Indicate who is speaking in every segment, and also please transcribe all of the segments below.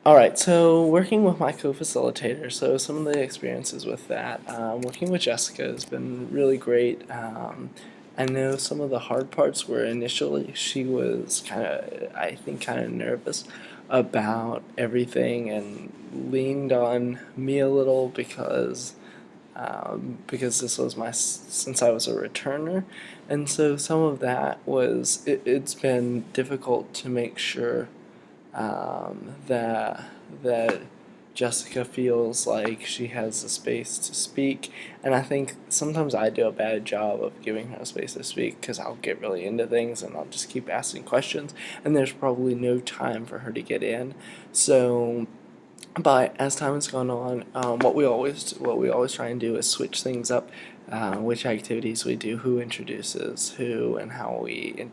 Speaker 1: All right, so working with my co-facilitator, so some of the experiences with that, working with Jessica has been really great. I know some of the hard parts were initially she was I think, kind of nervous about everything and leaned on me a little because this was since I was a returner, and so some of that it's been difficult to make sure that Jessica feels like she has the space to speak, and I think sometimes I do a bad job of giving her space to speak because I'll get really into things and I'll just keep asking questions, and there's probably no time for her to get in. So but as time has gone on, what we always try and do is switch things up, which activities we do, who introduces who, and how we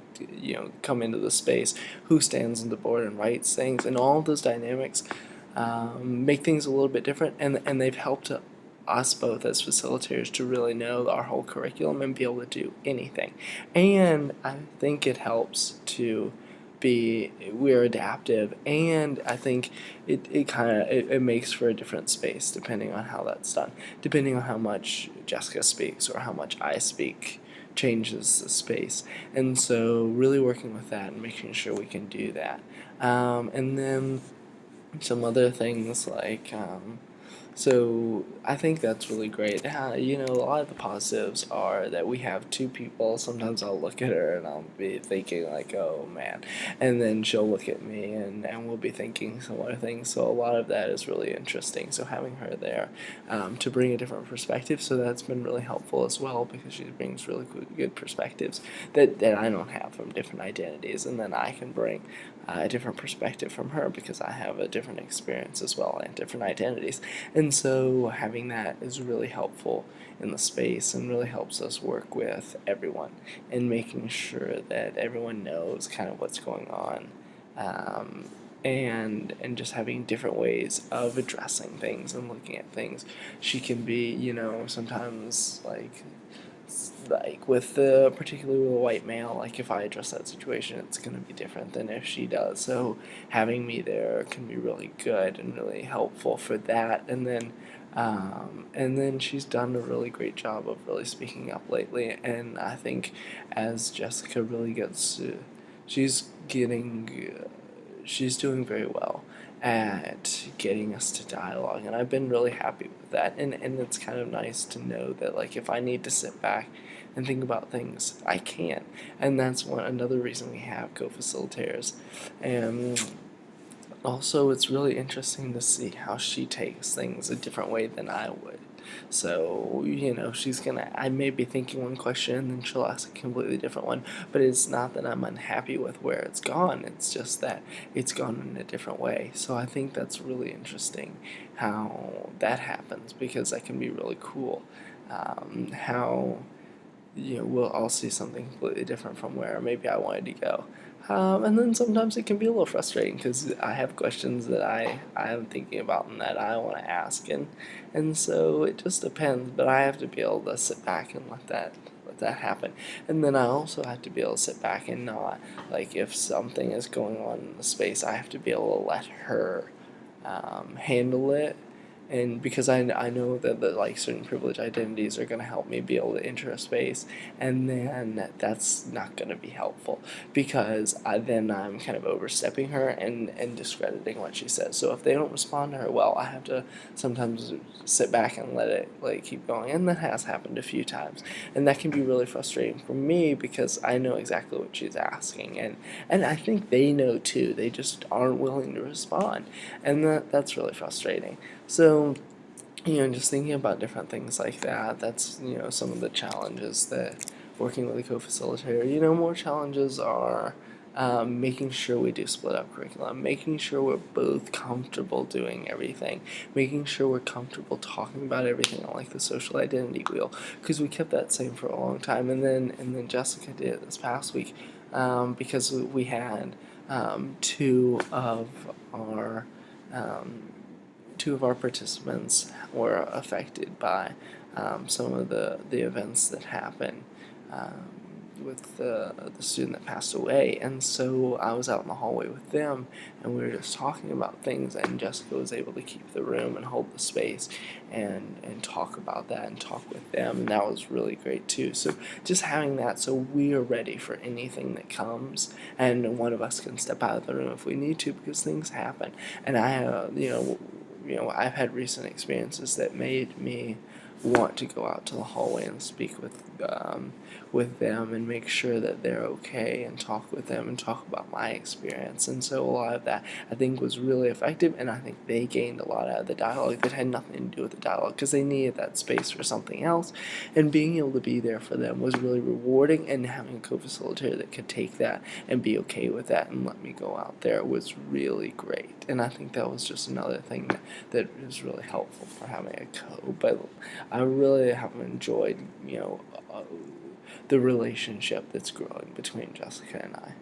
Speaker 1: come into the space, who stands on the board and writes things, and all of those dynamics make things a little bit different, and they've helped us both as facilitators to really know our whole curriculum and be able to do anything. And I think it helps to be we're adaptive, and I think it makes for a different space depending on how that's done, depending on how much Jessica speaks or how much I speak changes the space. And so really working with that and making sure we can do that. And then some other things like so I think that's really great. A lot of the positives are that we have two people. Sometimes I'll look at her and I'll be thinking like, oh man, and then she'll look at me and we'll be thinking similar things. So a lot of that is really interesting. So having her there to bring a different perspective, so that's been really helpful as well because she brings really good perspectives that I don't have from different identities, and then I can bring a different perspective from her because I have a different experience as well and different identities. And so having that is really helpful in the space and really helps us work with everyone and making sure that everyone knows kind of what's going on. And just having different ways of addressing things and looking at things. She can be, sometimes like with the particularly with a white male, like if I address that situation, it's going to be different than if she does. So having me there can be really good and really helpful for that. And then she's done a really great job of really speaking up lately. And I think as Jessica really she's getting she's doing very well at getting us to dialogue, and I've been really happy with that. And it's kind of nice to know that, like, if I need to sit back and think about things, I can. And that's another reason we have co-facilitators. And also, it's really interesting to see how she takes things a different way than I would. So, I may be thinking one question and then she'll ask a completely different one, but it's not that I'm unhappy with where it's gone, it's just that it's gone in a different way. So, I think that's really interesting how that happens because that can be really cool. How I'll see something completely different from where maybe I wanted to go. And then sometimes it can be a little frustrating because I have questions that I am thinking about and that I want to ask, and so it just depends. But I have to be able to sit back and let that happen, and then I also have to be able to sit back and not, like, if something is going on in the space, I have to be able to let her handle it, and because I know that like certain privileged identities are going to help me be able to enter a space, and then that's not going to be helpful because then I'm kind of overstepping her and discrediting what she says. So if they don't respond to her well, I have to sometimes sit back and let it like keep going, and that has happened a few times, and that can be really frustrating for me because I know exactly what she's asking, and I think they know too. They just aren't willing to respond, and that's really frustrating. So, just thinking about different things like that, that's, some of the challenges that working with a co-facilitator, more challenges are making sure we do split up curriculum, making sure we're both comfortable doing everything, making sure we're comfortable talking about everything on like the social identity wheel, because we kept that same for a long time, and then Jessica did it this past week, because we had two of our um, two of our participants were affected by some of the events that happen. Um, the student that passed away, and so I was out in the hallway with them, and we were just talking about things, and Jessica was able to keep the room and hold the space, and talk about that and talk with them, and that was really great too. So just having that, so we are ready for anything that comes, and one of us can step out of the room if we need to, because things happen. And I've had recent experiences that made me want to go out to the hallway and speak with them and make sure that they're okay and talk with them and talk about my experience. And so a lot of that I think was really effective, and I think they gained a lot out of the dialogue that had nothing to do with the dialogue because they needed that space for something else. And being able to be there for them was really rewarding, and having a co-facilitator that could take that and be okay with that and let me go out there was really great. And I think that was just another thing that is really helpful for having a co. But I really have enjoyed, the relationship that's growing between Jessica and I.